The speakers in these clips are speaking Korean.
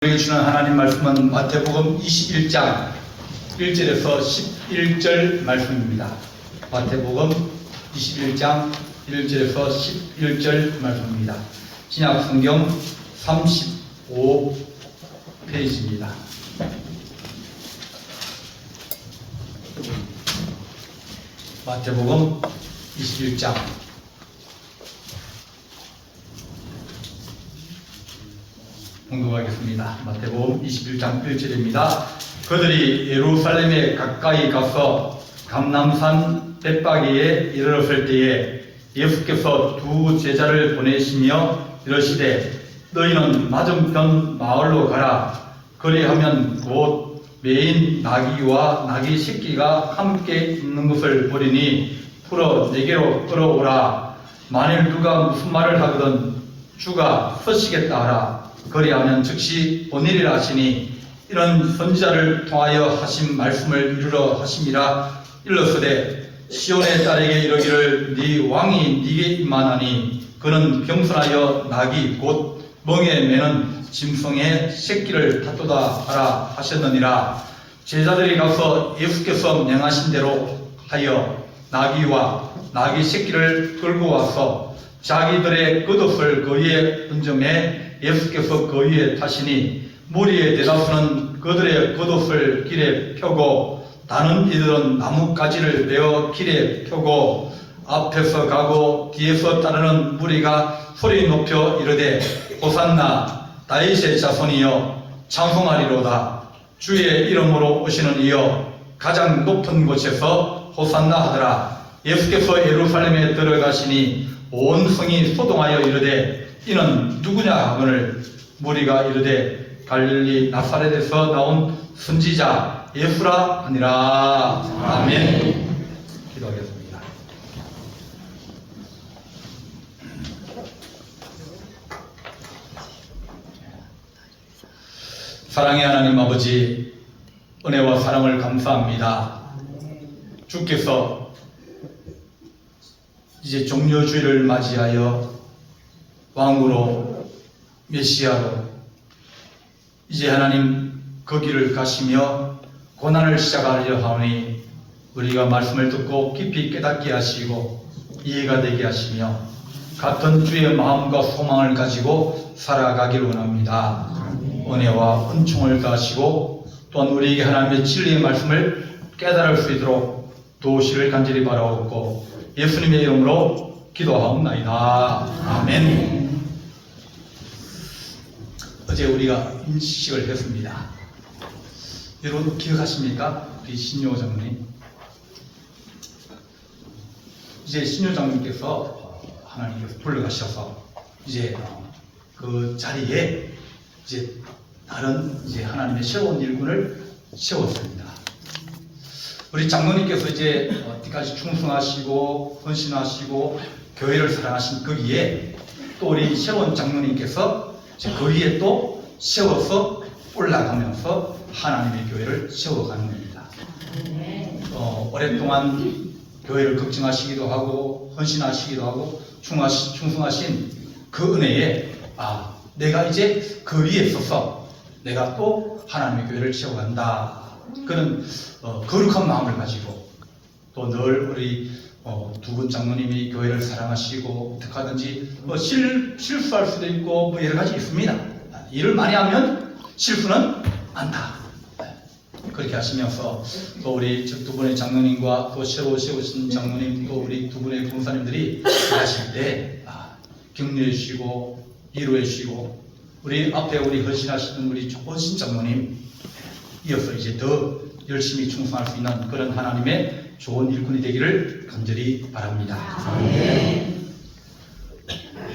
우리에게 주는 하나님 말씀은 마태복음 21장 1절에서 11절 말씀입니다. 마태복음 21장 1절에서 11절 말씀입니다. 신약 성경 35페이지입니다. 마태복음 21장 공독하겠습니다. 마태복음 21장 1절입니다. 그들이 예루살렘에 가까이 가서 감람산 벳바기에 이르렀을 때에 예수께서 두 제자를 보내시며 이르시되 너희는 맞은편 마을로 가라. 그리하면 곧 매인 나귀와 나귀 새끼가 함께 있는 것을 보리니 풀어 내게로 끌어오라. 만일 누가 무슨 말을 하거든 주가 서시겠다 하라. 그리하면 즉시 보내리라 하시니 이런 선지자를 통하여 하신 말씀을 이루러 하심이라. 일렀으되 시온의 딸에게 이르기를 네 왕이 네게 임하나니 그는 겸손하여 나귀 곧 멍에 매는 짐승의 새끼를 탓도다 하라 하셨느니라. 제자들이 가서 예수께서 명하신 대로 하여 나귀와 나귀 새끼를 끌고 와서 자기들의 겉옷을 그 위에 얹음에 예수께서 그 위에 타시니 무리의 대다수는 그들의 겉옷을 길에 펴고 다른 이들은 나뭇가지를 베어 길에 펴고 앞에서 가고 뒤에서 따르는 무리가 소리 높여 이르되 호산나 다윗의 자손이여 찬송하리로다. 주의 이름으로 오시는 이여 가장 높은 곳에서 호산나 하더라. 예수께서 예루살렘에 들어가시니 온 성이 소동하여 이르되 이는 누구냐 하거늘 무리가 이르되 갈릴리 나사렛에서 나온 선지자 예수라 하니라. 아멘. 기도하겠습니다. 사랑의 하나님 아버지, 은혜와 사랑을 감사합니다. 주께서 이제 종려주의를 맞이하여 왕으로 메시아로 이제 하나님 그 길을 가시며 고난을 시작하려 하오니 우리가 말씀을 듣고 깊이 깨닫게 하시고 이해가 되게 하시며 같은 주의 마음과 소망을 가지고 살아가길 원합니다. 은혜와 은총을 다하시고 또한 우리에게 하나님의 진리의 말씀을 깨달을 수 있도록 도우시를 간절히 바라옵고 예수님의 이름으로 기도하옵나이다. 아멘. 어제 우리가 인식을 했습니다. 여러분 기억하십니까? 우리 신효 장로님. 이제 신효 장로님께서 하나님께서 불러가셔서 이제 그 자리에 이제 다른 이제 하나님의 새로운 일꾼을 세웠습니다. 우리 장로님께서 이제 어디까지 충성하시고 헌신하시고 교회를 사랑하신 거기에 또 우리 새로운 장로님께서 그 위에 또 세워서 올라가면서 하나님의 교회를 세워가는 겁니다. 오랫동안 교회를 걱정하시기도 하고 헌신하시기도 하고 충성하신 그 은혜에 내가 이제 그 위에 서서 내가 또 하나님의 교회를 세워간다. 그런 거룩한 마음을 가지고 또 늘 우리 두 분 장로님이 교회를 사랑하시고 어떻게 하든지 실수할 수도 있고 여러 가지 있습니다. 일을 많이 하면 실수는 않다. 그렇게 하시면서 또 우리 두 분의 장로님과 또 새로 세우신 장로님 또 우리 두 분의 봉사님들이 일하실 때 격려해 주시고 위로해 주시고 우리 앞에 우리 헌신하시는 우리 조건신 장로님 이어서 이제 더 열심히 충성할 수 있는 그런 하나님의 좋은 일꾼이 되기를 간절히 바랍니다. 네.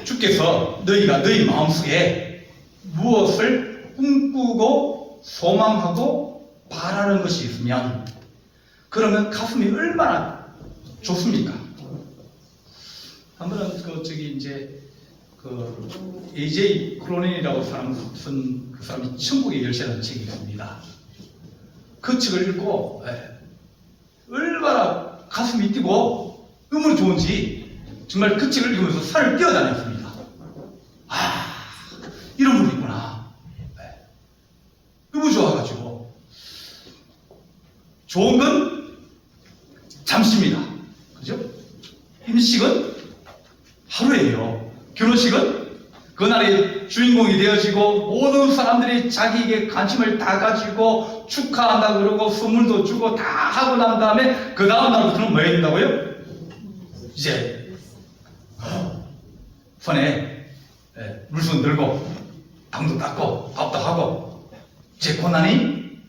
주께서 너희가 너희 마음속에 무엇을 꿈꾸고 소망하고 바라는 것이 있으면 그러면 가슴이 얼마나 좋습니까? 한 번은 AJ 크로넨이라고 쓴 그 사람이 천국의 열쇠라는 책이 있습니다. 그 책을 읽고 얼마나 가슴이 뛰고 너무 좋은지 정말 그 책을 읽으면서 살을 뛰어다녔습니다. 이런 분이 있구나. 가지고 좋은 건 잠시입니다. 그죠? 임식은 하루예요. 결혼식은 그날의 주인공이 되어지고 모든 사람들이 자기에게 관심을 다 가지고 축하한다 그러고 선물도 주고 다 하고 난 다음에 그 다음 날부터는 뭐 해야 된다고요? 이제 손에 물손 들고 방도 닦고 밥도 하고 이제 고난이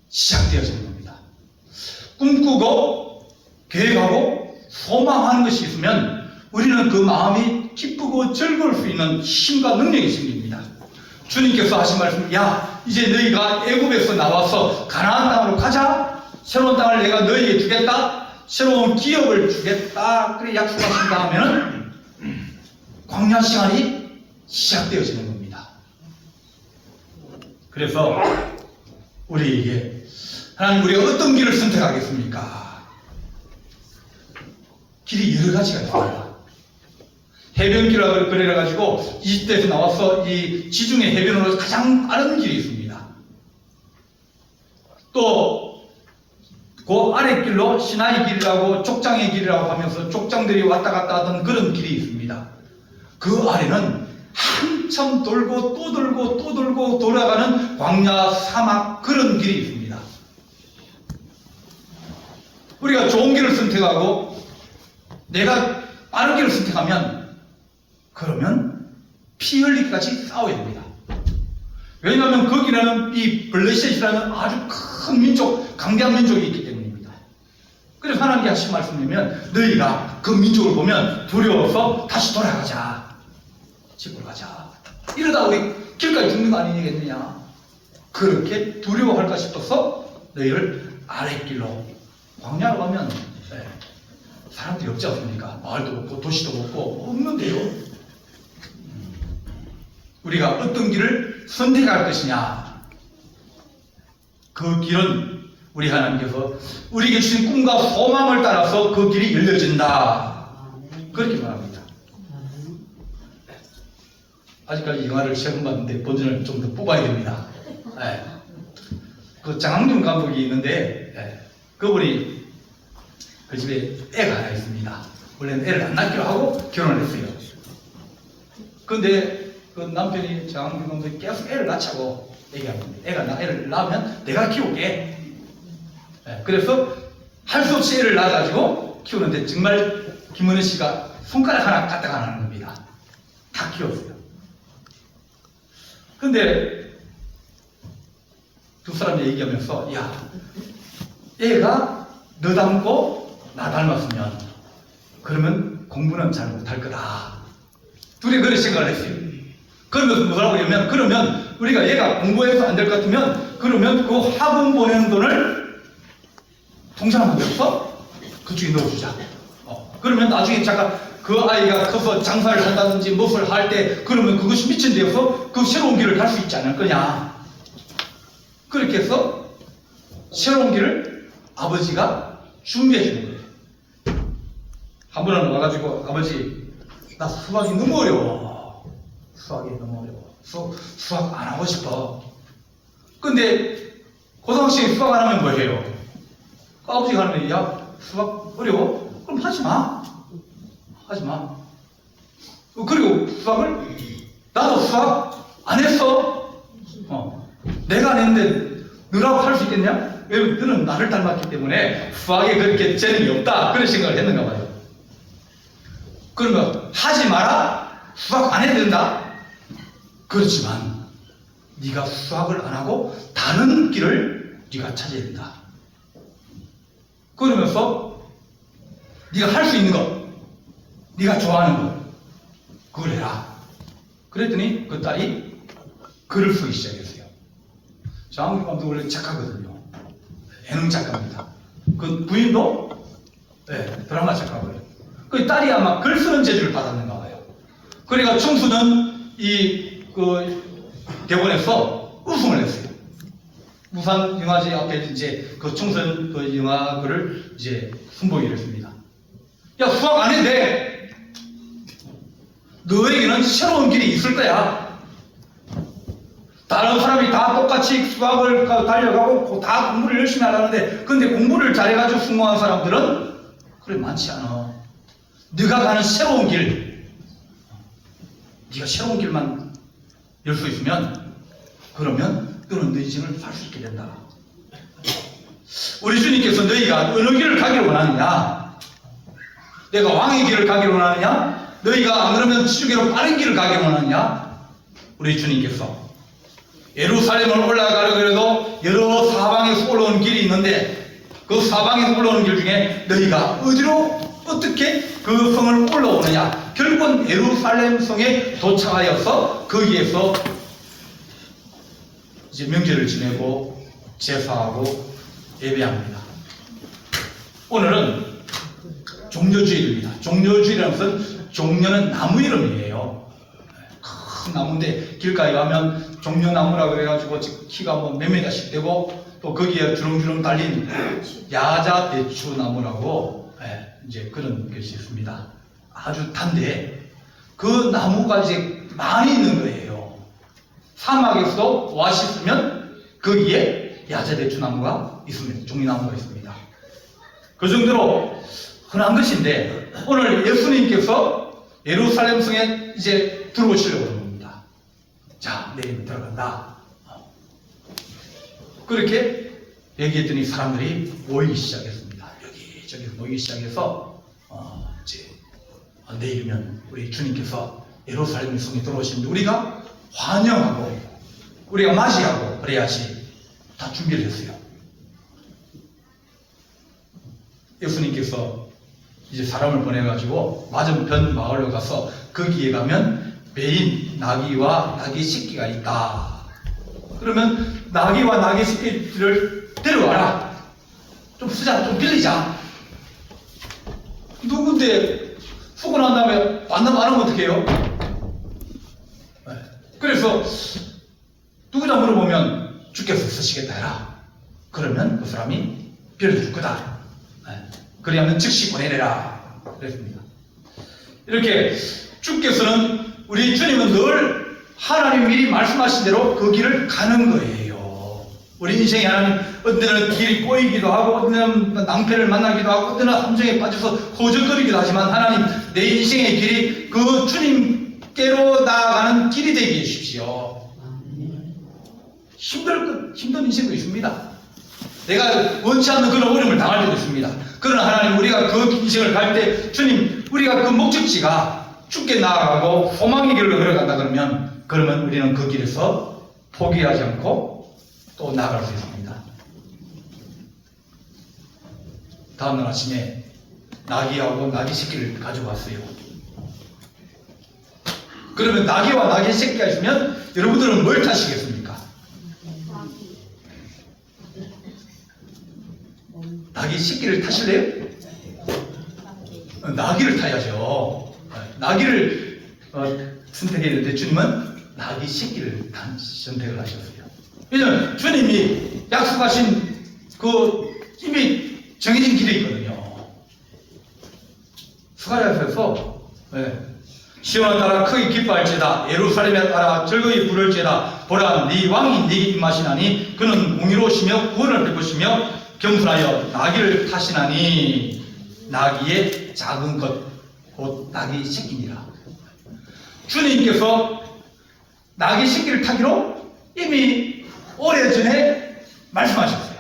시작되어지는 겁니다. 꿈꾸고 계획하고 소망하는 것이 있으면 우리는 그 마음이 기쁘고 즐거울 수 있는 힘과 능력이 생깁니다. 주님께서 하신 말씀, 야 이제 너희가 애굽에서 나와서 가나안 땅으로 가자. 새로운 땅을 내가 너희에게 주겠다. 새로운 기업을 주겠다. 그래 약속하신 다음에는 광야 시간이 시작되어지는 겁니다. 그래서 우리에게 하나님 우리가 어떤 길을 선택하겠습니까? 길이 여러 가지가 있습니다. 해변길이라고 그래가지고 20대에서 나와서 이 지중해 해변으로 가장 빠른 길이 있습니다. 또 그 아랫길로 시나이 길이라고 족장의 길이라고 하면서 족장들이 왔다 갔다 하던 그런 길이 있습니다. 그 아래는 한참 돌고 또 돌고 또 돌고 돌아가는 광야 사막 그런 길이 있습니다. 우리가 좋은 길을 선택하고 내가 빠른 길을 선택하면 그러면 피 흘리기까지 싸워야 됩니다. 왜냐하면 거기는 이 블레셋이라는 아주 큰 민족, 강대한 민족이 있기 때문입니다. 그래서 하나님께 하신 말씀이면 너희가 그 민족을 보면 두려워서 다시 돌아가자. 집으로 가자. 이러다 우리 길까지 죽는 거 아니겠느냐. 그렇게 두려워할까 싶어서 너희를 아랫길로 광야로 가면 사람들이 없지 않습니까? 마을도 없고 도시도 없고 없는데요. 우리가 어떤 길을 선택할 것이냐. 그 길은 우리 하나님께서 우리에게 주신 꿈과 소망을 따라서 그 길이 열려진다. 그렇게 말합니다. 아직까지 영화를 시험 봤는데 버전을 좀 더 뽑아야 됩니다. 그 장항준 감독이 있는데 그분이 그 집에 애가 하나 있습니다. 원래는 애를 안 낳기로 하고 결혼을 했어요. 근데 그 남편이 장항준 감독이 계속 애를 낳자고 얘기합니다. 애를 낳으면 내가 키울게. 그래서 할 수 없이 애를 낳아가지고 키우는데 정말 김은혜 씨가 손가락 하나 까딱 안 하는 겁니다. 다 키웠어요. 근데 두 사람이 얘기하면서 야 애가 너 닮고 나 닮았으면 그러면 공부는 잘 못할 거다. 둘이 그런 생각을 했어요. 그러면서 뭐라고 하냐면 그러면 우리가 얘가 공부해서 안 될 것 같으면 그러면 그 학원 보내는 돈을 통장을 만들어서 그쪽에 넣어주자. 그러면 나중에 잠깐 그 아이가 커서 장사를 한다든지 무엇을 할 때 그러면 그것이 미친 데여서 그 새로운 길을 갈 수 있지 않을 거냐. 그렇게 해서 새로운 길을 아버지가 준비해 주는 거예요. 한 번은 와가지고 아버지 나 수학이 너무 어려워. 수학이 너무 어려워. 수학 안 하고 싶어. 근데 고등학생이 수학 안 하면 뭐 해요? 아버지가 하는 야 수학 어려워? 그럼 하지 마. 하지 마. 그리고 수학을 나도 수학 안 했어. 내가 안 했는데 너라고 할 수 있겠냐? 왜냐면 너는 나를 닮았기 때문에 수학에 그렇게 재능이 없다. 그런 생각을 했는가 봐요. 그러면 하지 마라. 수학 안 해도 된다. 그렇지만 네가 수학을 안 하고 다른 길을 네가 찾아야 된다. 그러면서 네가 할 수 있는 것, 네가 좋아하는 것, 그걸 해라. 그랬더니 그 딸이 글을 쓰기 시작했어요. 장항준 감독 원래 작가거든요. 예능 작가입니다. 그 부인도 드라마 작가고요. 그 딸이 아마 글 쓰는 재주를 받았는가 봐요. 그러니까 청수는 그 대본에서 우승을 했어요. 부산 영화제 앞에 이제 그 청소년 그 영화글을 이제 선보이기로 했습니다. 야 수학 안 해도 돼. 너에게는 새로운 길이 있을 거야. 다른 사람이 다 똑같이 수학을 달려가고 다 공부를 열심히 하려는데, 근데 공부를 잘해가지고 성공한 사람들은 그래 많지 않아. 네가 가는 새로운 길, 네가 새로운 길만 열 수 있으면, 그러면 너는 너 인생을 살 수 있게 된다. 우리 주님께서 너희가 어느 길을 가기를 원하느냐? 내가 왕의 길을 가기를 원하느냐? 너희가 안 그러면 지주교로 빠른 길을 가기를 원하느냐? 우리 주님께서 예루살렘을 올라가려고 해도 여러 사방에서 올라오는 길이 있는데, 그 사방에서 올라오는 길 중에 너희가 어디로 어떻게 그 성을 올라오느냐? 결국은 예루살렘 성에 도착하여서 거기에서 이제 명절을 지내고 제사하고 예배합니다. 오늘은 종려주일입니다. 종려주일이라는 것은, 종려는 나무 이름이에요. 큰 나무인데 길가에 가면 종려나무라고 해가지고 키가 뭐 몇 메다씩 되고, 또 거기에 주렁주렁 달린 야자대추나무라고 이제 그런 것이 있습니다. 아주 단데 그 나무가 이제 많이 있는 거예요. 사막에서도 오아시스면 거기에 야자대추나무가 있습니다. 종려나무가 있습니다. 그 정도로 흔한 것인데, 오늘 예수님께서 예루살렘 성에 이제 들어오시려고 합니다. 자, 내리면 들어간다. 그렇게 얘기했더니 사람들이 모이기 시작했습니다. 여기저기 모이기 시작해서 이제 내일이면 우리 주님께서 예루살렘 성에 들어오시는데 우리가 환영하고 우리가 맞이하고 그래야지, 다 준비를 했어요. 예수님께서 이제 사람을 보내가지고 맞은편 마을로 가서 거기에 가면 매인 나귀와 나귀 새끼가 있다. 그러면 나귀와 나귀 새끼들을 데려와라. 좀 쓰자, 좀 빌리자. 누군데 수고 난 다음에 만나면 안 하면 어떡해요? 그래서 누구냐 물어보면 주께서 쓰시겠다 해라. 그러면 그 사람이 빌려줄 거다. 그리하면 즉시 보내래라. 그랬습니다. 이렇게 주께서는, 우리 주님은 늘 하나님 미리 말씀하신 대로 그 길을 가는 거예요. 우리 인생에 하나님, 어떤 때는 길이 꼬이기도 하고, 어떤 때는 낭패를 만나기도 하고, 어떤 때는 함정에 빠져서 허전거리기도 하지만, 하나님 내 인생의 길이 그 주님께로 나아가는 길이 되게 해주십시오. 힘든 인생도 있습니다. 내가 원치 않는 그런 어려움을 당할 때도 있습니다. 그러나 하나님, 우리가 그 인생을 갈 때 주님, 우리가 그 목적지가 주께 나아가고 소망의 길로 걸어간다 그러면 우리는 그 길에서 포기하지 않고 또 나아갈 수 있습니다. 다음날 아침에 나귀하고 나귀 새끼를 가져왔어요. 그러면 나귀와 나귀 새끼가 있으면 여러분들은 뭘 타시겠습니까? 나귀 새끼를 타실래요? 나귀를 타야죠. 나귀를 선택했는데 주님은 나귀 새끼를 선택을 하셨어요. 왜냐하면 주님이 약속하신 그 이미 정해진 길이 있거든요. 스가랴서에서 시온을 따라 크게 기뻐할지다, 예루살렘에 따라 즐거이 부를지다. 보라, 네 왕이 네게 임하시나니 그는 공의로우시며 구원을 베푸시며 겸손하여 나귀를 타시나니 나귀의 작은 것 곧 나귀 새끼니라. 주님께서 나귀 새끼를 타기로 이미 오래전에 말씀하셨어요.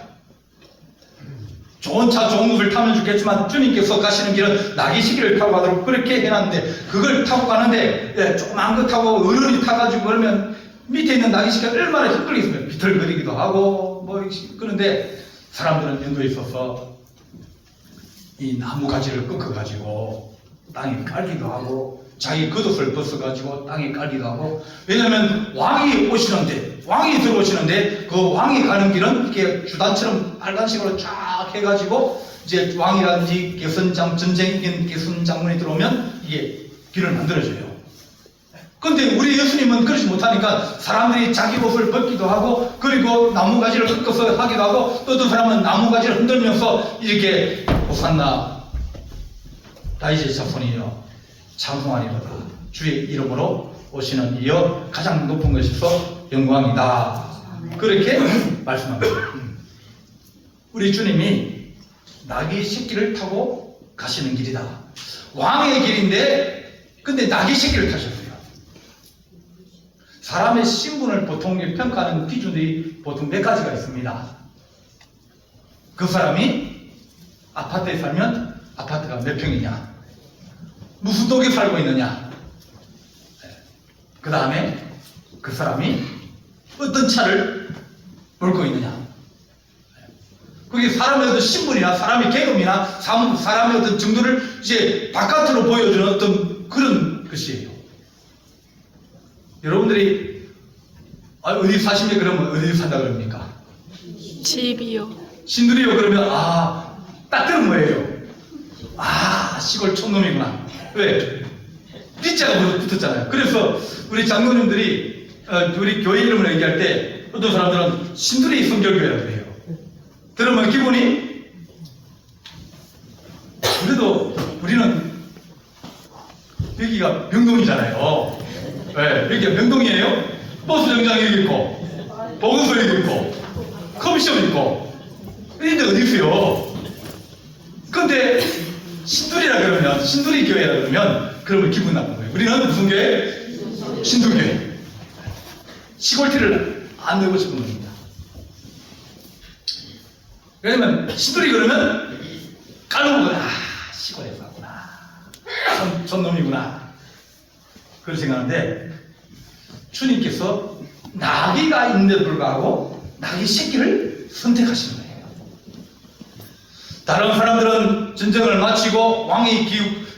좋은 차 좋은 것을 타면 좋겠지만 주님께서 가시는 길은 나귀 새끼를 타고 가도록 그렇게 해놨는데, 그걸 타고 가는데 조그만 거 타고 어른이 타가지고 그러면 밑에 있는 나귀 새끼가 얼마나 헷갈리겠어요. 비틀거리기도 하고 뭐 그런데 사람들은 연도에 있어서 이 나무 가지를 꺾어가지고 땅에 깔기도 하고, 자기 겉옷을 벗어가지고 땅에 깔기도 하고, 왜냐하면 왕이 오시는데, 왕이 들어오시는데 그 왕이 가는 길은 이렇게 주단처럼 빨간색으로 쫙 해가지고, 이제 왕이라든지 전쟁 이긴 개선장군이 들어오면 이게 길을 만들어줘요. 근데 우리 예수님은 그러지 못하니까 사람들이 자기 옷을 벗기도 하고, 그리고 나무가지를 꺾어서 하기도 하고, 또 어떤 사람은 나무가지를 흔들면서 이렇게 호산나 다윗의 자손이여 찬송하리로다, 주의 이름으로 오시는 이여 가장 높은 것에서 영광이다. 그렇게 말씀합니다. 우리 주님이 나귀 새끼를 타고 가시는 길이다. 왕의 길인데 근데 나귀 새끼를 타셨어요. 사람의 신분을 보통 평가하는 기준이 보통 몇 가지가 있습니다. 그 사람이 아파트에 살면 아파트가 몇 평이냐, 무슨 동에 살고 있느냐, 그 다음에 그 사람이 어떤 차를 몰고 있느냐, 그게 사람의 어떤 신분이나 사람의 계급이나 사람의 어떤 정도를 이제 바깥으로 보여주는 어떤 그런 것이에요. 여러분들이 어디 사시면 그러면 어디 산다 그럽니까? 집이요. 신들이요 그러면 딱 들은 뭐예요? 시골 촌놈이구나. 왜? 띠자가 붙었잖아요. 그래서 우리 장로님들이 우리 교회 이름을 얘기할 때 어떤 사람들은 신들이 성결교회라고 해요. 들으면 기분이, 그래도 우리는 여기가 명동이잖아요. 네, 여기가 명동이에요. 버스 정장이 여기 있고 보건소 여기 있고 커피숍 있고 이런데 어디 있어요? 근데 신들이라 그러면, 신들이 교회라 그러면 기분 나쁜 거예요. 우리는 무슨 교회? 신들교회. 시골티를 안 내고 싶은 겁니다. 왜냐면 신들이 그러면 깔고 시골에 사구나, 촌놈이구나, 그런 생각하는데 주님께서 나귀가 있는데도 불구하고 나귀 새끼를 선택하시는 거예요. 다른 사람들은 전쟁을 마치고 왕이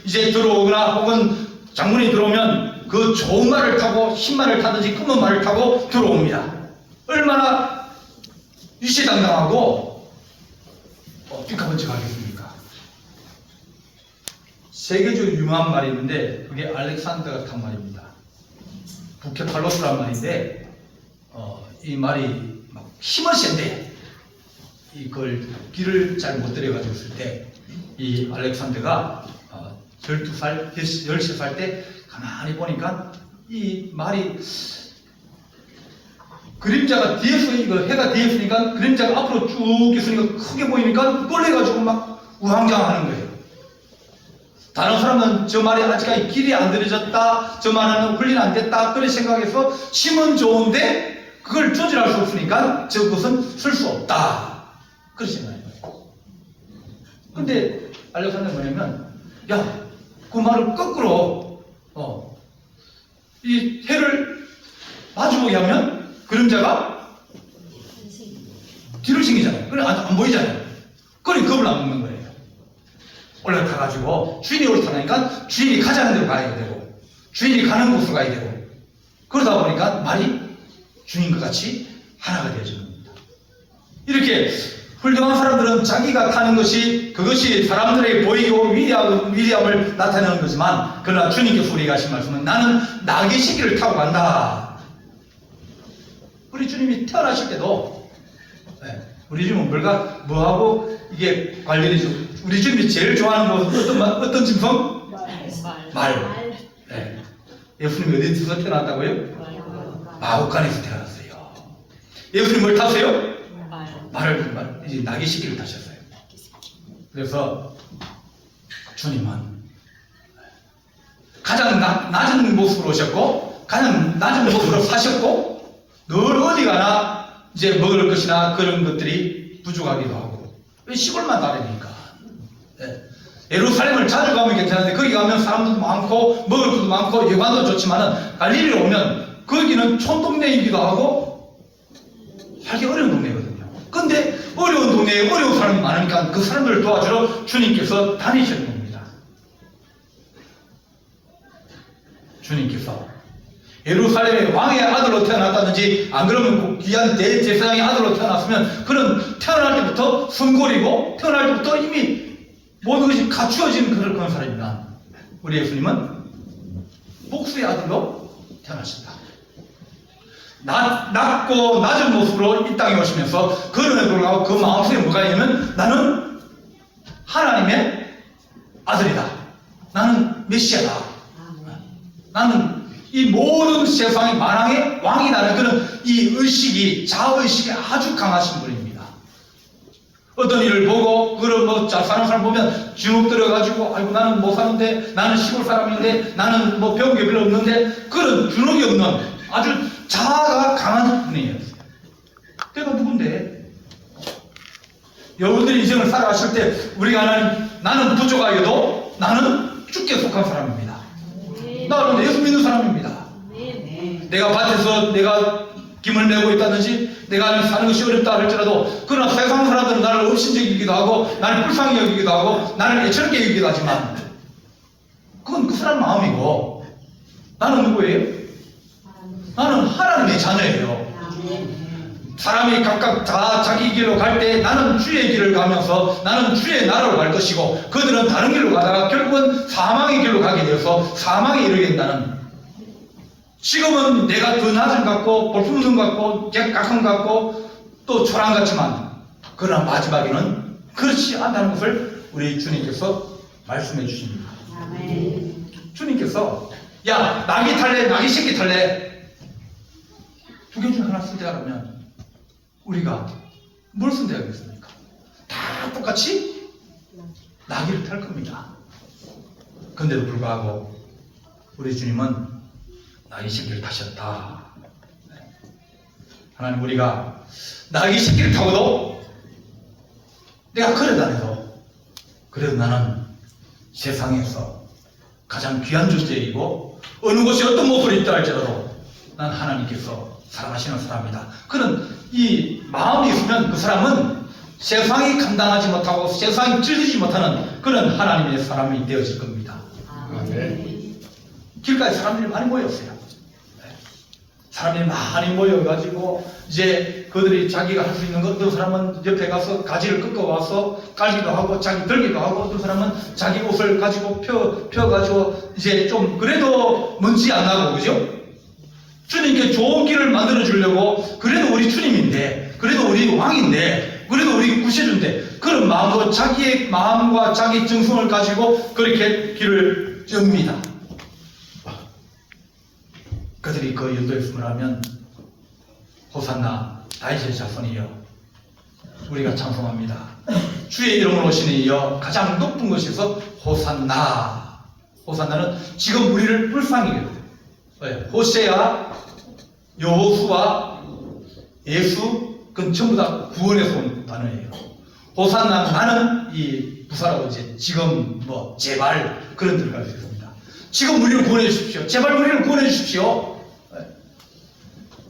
이제 들어오거나 혹은 장군이 들어오면 그 좋은 말을 타고 흰 말을 타든지 검은 말을 타고 들어옵니다. 얼마나 위시당당하고 삐까번쩍하겠습니까? 세계적으로 유명한 말이 있는데 그게 알렉산더가 탄 말입니다. 부케팔로스란 말인데 이 말이 막 힘은 센데 이걸 길을 잘 못 들여가지고 있을 때 이 알렉산더가 12살, 13살 때 가만히 보니까 이 말이 그림자가 뒤에서, 이거 해가 뒤에 있으니까 그림자가 앞으로 쭉 있으니까 크게 보이니까 놀래가지고 막 우왕좌왕하는 거예요. 다른 사람은 저 말이 아직까지 길이 안 들여졌다, 저 말은 훈련 안 됐다, 그런 생각해서 힘은 좋은데 그걸 조절할 수 없으니까 저것은 쓸 수 없다, 그런 생각인 거예요. 근데 알렉산더는 뭐냐면, 그 말을 거꾸로 이 해를 마주보게 하면 그림자가 뒤를 챙기잖아요. 그래 안 보이잖아요. 그러니 겁을 안 먹는 거예요. 올라타가지고 주인이 올라타니까 주인이 가자는 데로 가야 되고 주인이 가는 곳으로 가야 되고, 그러다 보니까 말이 주인과 같이 하나가 되어지는 겁니다. 이렇게 훌륭한 사람들은 자기가 타는 것이 그것이 사람들에게 보이고 위대함을 나타내는 거지만, 그러나 주님께서 우리에게 하신 말씀은 나는 나귀 새끼를 타고 간다. 우리 주님이 태어나실 때도 우리 주님은 뭐하고 이게 관련이죠? 우리 주님이 제일 좋아하는 것은 어떤 짐승? 말. 예수님이 어디서 태어났다고요? 마옥간에서 태어났어요. 예수님 뭘 타세요? 말을 이제 나귀 새끼를 타셨어요. 그래서 주님은 가장 낮은 모습으로 오셨고 가장 낮은 모습으로 사셨고, 늘 어디 가나 이제 먹을 것이나 그런 것들이 부족하기도 하고, 왜 시골만 다르니까. 예루살렘을 자주 가면 괜찮은데 거기 가면 사람들도 많고 먹을 것도 많고 여관도 좋지만은 갈릴리로 오면 거기는 촌동네이기도 하고 살기 어려운 동네거든요. 근데 어려운 동네에 어려운 사람이 많으니까 그 사람들을 도와주러 주님께서 다니시는 겁니다. 주님께서 예루살렘의 왕의 아들로 태어났다든지, 안 그러면 귀한 대제사장의 아들로 태어났으면 그런 태어날 때부터 성골이고 태어날 때부터 이미 모든 것이 갖추어진 그런 사람입니다. 우리 예수님은 복수의 아들로 태어나신다. 낮고 낮은 모습으로 이 땅에 오시면서 그럼에도 불구하고 그 마음속에 뭐가 있냐면, 나는 하나님의 아들이다, 나는 메시아다, 나는 이 모든 세상의 만왕의 왕이라는 그런 이 의식이, 자아의식이 아주 강하신 분입니다. 어떤 일을 보고, 그걸 뭐 잘 사는 사람 보면 주눅 들어가지고, 아이고, 나는 못 사는데, 나는 시골 사람인데, 나는 뭐 배운 게 별로 없는데, 그런 주눅이 없는 아주 자아가 강한 분이에요. 내가 누군데? 여러분들이 인생을 살아가실 때, 우리가 하나님, 나는 부족하여도 나는 주께 속한 사람입니다. 나는 예수 믿는 사람입니다. 내가 밭에서 내가 김을 메고 있다든지 내가 사는 것이 어렵다 할지라도 그러나 세상 사람들은 나를 업신여기기도 하고 나를 불쌍히 여기기도 하고 나를 애처롭게 여기기도 하지만 그건 그 사람 마음이고 나는 누구예요? 나는 하나님의 자녀예요. 사람이 각각 다 자기 길로 갈 때 나는 주의 길을 가면서 나는 주의 나라로 갈 것이고 그들은 다른 길로 가다가 결국은 사망의 길로 가게 되어서 사망에 이르게 된다는 지금은 내가 더 낮은 같고 볼품성 같고 객각한 같고 또 초랑 같지만 그러나 마지막에는 그렇지 않다는 것을 우리 주님께서 말씀해 주십니다. 주님께서 야 나귀 탈래 나귀 새끼 탈래 두 개 중 하나 선택하라면 우리가 뭘 선택하겠습니까? 다 똑같이 나귀를 탈 겁니다. 그런데도 불구하고 우리 주님은 나귀 새끼를 타셨다. 하나님 우리가 나귀 새끼를 타고도 내가 걸어다녀도 그래도 나는 세상에서 가장 귀한 존재이고 어느 곳에 어떤 모습을 있다 할지라도 난 하나님께서 사랑하시는 사람이다. 그런 이 마음이 있으면 그 사람은 세상이 감당하지 못하고 세상이 찔리지 못하는 그런 하나님의 사람이 되어질 겁니다. 길가에 사람들이 많이 모였어요. 사람이 많이 모여가지고 이제 그들이 자기가 할 수 있는 것 어떤 사람은 옆에 가서 가지를 꺾어와서 깔기도 하고 자기 들기도 하고 어떤 사람은 자기 옷을 가지고 펴가지고 이제 좀 그래도 먼지 안 나고 그죠? 주님께 좋은 길을 만들어 주려고 그래도 우리 주님인데 그래도 우리 왕인데 그래도 우리 구세주인데 그런 마음으로 자기의 마음과 자기 정성을 가지고 그렇게 길을 엽니다. 그들이 그 인도했음을 하면 호산나 다윗의 자손이여 우리가 찬송합니다. 주의 이름으로 오시는 이여 가장 높은 곳에서 호산나. 호산나는 지금 우리를 불쌍히 여겨요. 호세아, 여호수아, 예수 그건 전부 다 구원에서 온 단어예요. 호산나 나는 이 부사라고 이제 지금 뭐 제발 그런 들어갈 수 있습니다. 지금 우리를 구원해 주십시오. 제발 우리를 구원해 주십시오.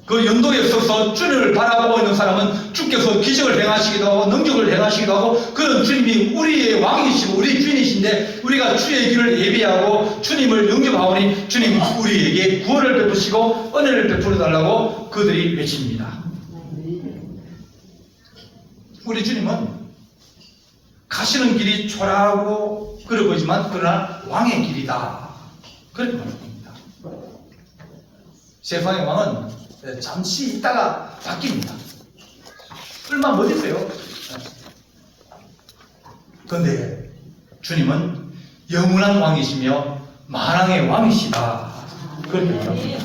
그 연도에 서서 주님을 바라보고 있는 사람은 주께서 기적을 행하시기도 하고 능력을 행하시기도 하고 그런 주님이 우리의 왕이시고 우리 주인이신데 우리가 주의 길을 예비하고 주님을 영접하오니 주님 우리에게 구원을 베푸시고 은혜를 베풀어 달라고 그들이 외칩니다. 우리 주님은 가시는 길이 초라하고 그래 보이지만 그러나 왕의 길이다. 그렇게 말합니다. 세상의 왕은 잠시 있다가 바뀝니다. 얼마 못 있어요. 그런데 주님은 영원한 왕이시며 만왕의 왕이시다. 그렇게 말합니다.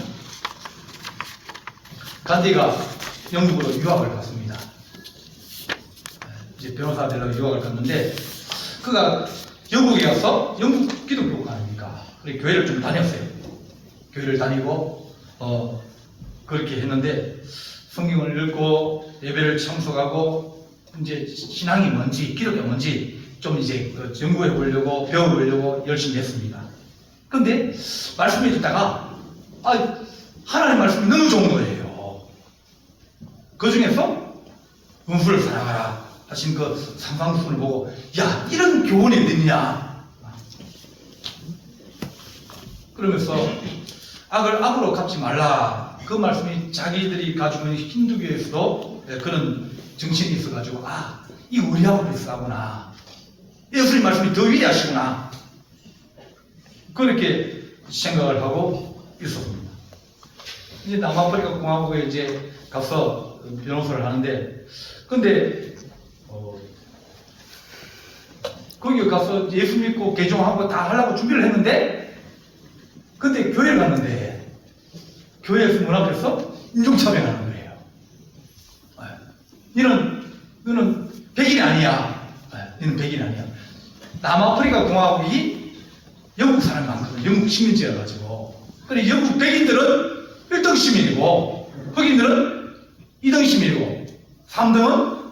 간디가 영국으로 유학을 갔습니다. 이제 변호사 되려고 유학을 갔는데 그가 영국에 가서 영국 기독교가 아닙니까? 그래 교회를 좀 다녔어요. 교회를 다니고 그렇게 했는데 성경을 읽고 예배를 참석하고 이제 신앙이 뭔지 기독교가 뭔지 좀 이제 연구해 보려고 배워보려고 열심히 했습니다. 그런데 말씀해 듣다가 하나님 말씀이 너무 좋은 거예요. 그 중에서 음수를 사랑하라 하신 그 삼방순을 보고 야 이런 교훈이 어딨냐 그러면서 악을 악으로 갚지 말라. 그 말씀이 자기들이 가지고 있는 힌두교에서도 그런 정신이 있어가지고 이 우리하고 비슷하구나. 예수님 말씀이 더 위대하시구나. 그렇게 생각을 하고 있었습니다. 이제 남아프리카 공화국에 이제 가서 변호사를 하는데 근데 거기 가서 예수 믿고 개종하고 다 하려고 준비를 했는데 근데 교회를 갔는데 교회에서 문 앞에서 인종차별하는 거예요. 너는 백인이 아니야. 너는 백인이 아니야. 남아프리카 공화국이 영국 사람이 많거든. 영국 식민지여가지고. 그래 영국 백인들은 1등 시민이고 흑인들은 2등 시민이고 3등은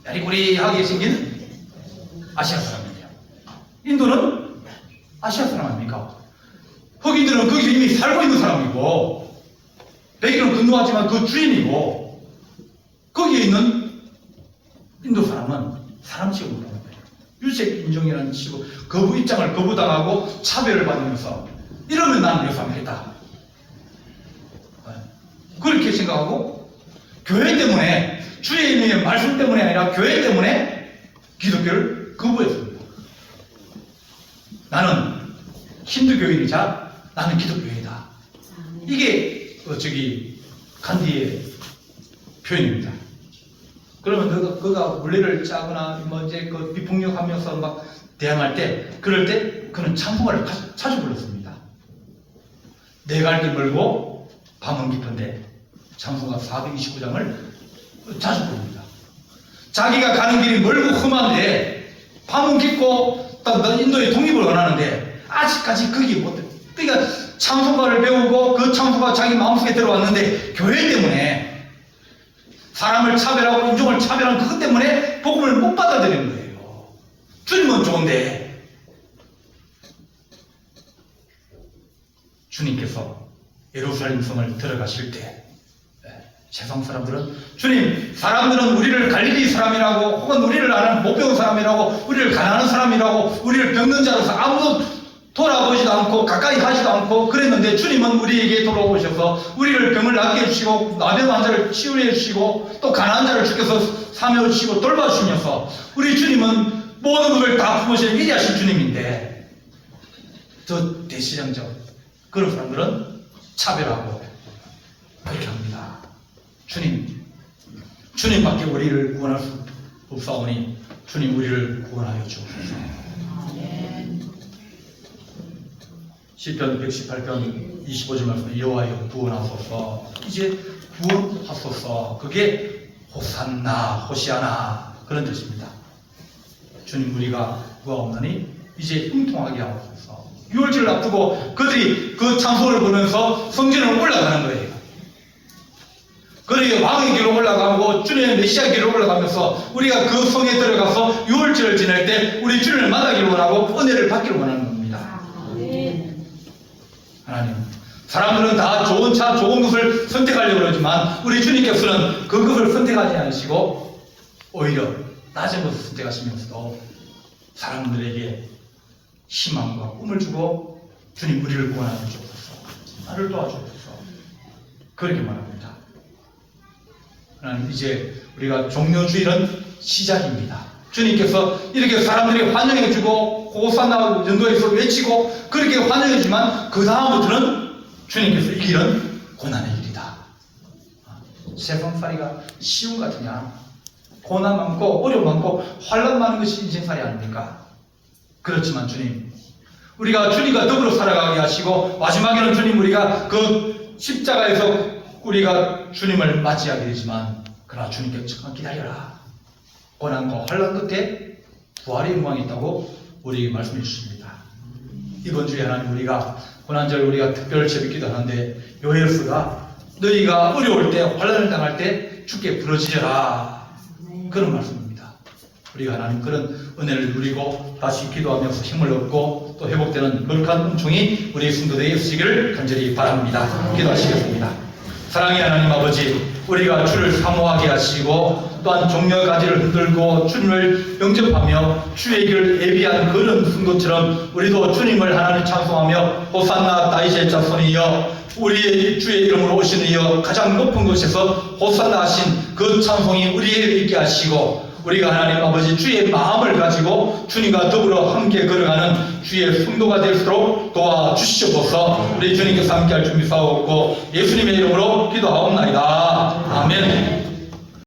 야리구리하게 생긴 아시아 사람이에요. 인도는 아시아 사람 아닙니까? 흑인들은 거기서 이미 살고 있는 사람이고 백인은 근무하지만 그 주인이고 거기에 있는 인도 사람은 사람 취급을 하는 거예요. 유색 인종이라는 취급, 거부 입장을 거부당하고 차별을 받으면서 이러면 나는 여성이다. 그렇게 생각하고 교회 때문에 주의 말씀 때문이 아니라 교회 때문에 기독교를 거부했습니다. 나는 힌두교인이자 나는 기독교인이다. 이게 간디의 표현입니다. 그러면 그가 물레를 짜거나 뭐 이제 그 비폭력하면서 막 대항할 때 그럴 때 그는 찬송가를 자주 불렀습니다. 내 갈 길 멀고 밤은 깊은데 찬송가 429장을 자주 부릅니다. 자기가 가는 길이 멀고 험한데 밤은 깊고 인도의 독립을 원하는데 아직까지 거기 못 돼. 그러니까 찬송가를 배우고 그 찬송가 자기 마음속에 들어왔는데 교회 때문에 사람을 차별하고 인종을 차별한 그것 때문에 복음을 못 받아들이는 거예요. 주님은 좋은데 주님께서 예루살렘 성을 들어가실 때 세상 사람들은 주님, 사람들은 우리를 갈릴리 사람이라고 혹은 우리를 아는 못 배운 사람이라고 우리를 가난한 사람이라고 우리를 병든 자로서 아무도 돌아보지도 않고 가까이 하지도 않고 그랬는데 주님은 우리에게 돌아오셔서 우리를 병을 낫게 해주시고 나병 환자를 치유해 주시고 또 가난한 자를 주께서 사며 주시고 돌봐주시면서 우리 주님은 모든 것을 다 품으시는 위대하신 주님인데 저 대시장적 그런 사람들은 차별하고 그렇게 합니다. 주님밖에 우리를 구원할 수 없사오니 주님 우리를 구원하여 주옵소서. 시편 118편 25절 말씀 여호와여 구원하소서. 이제 구원하소서. 그게 호산나 호시아나 그런 뜻입니다. 주님 우리가 구하 없나니 이제 형통하게 하옵소서. 6월절을 앞두고 그들이 그 찬송을 부르면서 성전으로 올라가는 거예요. 그러게 왕의 길로 올라가고 주님의 메시아 길로 올라가면서 우리가 그 성에 들어가서 6월절을 지낼 때 우리 주님을 만나기를 원하고 은혜를 받기를 원하는 겁니다. 하나님, 사람들은 다 좋은 차, 좋은 것을 선택하려고 그러지만 우리 주님께서는 그것을 선택하지 않으시고 오히려 낮은 것을 선택하시면서도 사람들에게 희망과 꿈을 주고 주님 우리를 구원하여 주옵소서. 나를 도와주옵소서. 그렇게 말합니다. 하나님, 이제 우리가 종료주일은 시작입니다. 주님께서 이렇게 사람들이 환영해주고 호산나 전도에서 외치고 그렇게 환영해주지만 그 다음부터는 주님께서 이 길은 고난의 길이다. 세상살이가 쉬운 것 같으냐? 고난 많고 어려움 많고 환난 많은 것이 인생살이 아닙니까? 그렇지만 주님, 우리가 주님과 더불어 살아가게 하시고 마지막에는 주님 우리가 그 십자가에서 우리가 주님을 맞이하게 되지만 그러나 주님께 잠깐 기다려라. 고난과 환난 끝에 부활의 영광이 있다고 우리에게 말씀해 주십니다. 이번 주에 하나님 우리가 고난절 우리가 특별 제비기도 하는데 요엘서가 너희가 어려울 때 환난을 당할 때 주께 부르짖어라 그런 말씀입니다. 우리가 하나님 그런 은혜를 누리고 다시 기도하면서 힘을 얻고 또 회복되는 거룩한 은총이 우리 성도들에게 있으시기를 간절히 바랍니다. 기도하시겠습니다. 사랑의 하나님 아버지, 우리가 주를 사모하게 하시고 또한 종려가지를 흔들고 주님을 영접하며 주의 길을 예비한 그런 성도처럼 우리도 주님을 하나님 찬송하며 호산나 다윗의 자손이여 우리의 주의 이름으로 오시는 이여 가장 높은 곳에서 호산나 하신 그 찬송이 우리에게 있게 하시고 우리가 하나님 아버지 주의 마음을 가지고 주님과 더불어 함께 걸어가는 주의 성도가 될수록 도와주시옵소서. 우리 주님께서 함께할 준비 싸웠고 예수님의 이름으로 기도하옵나이다. 아멘.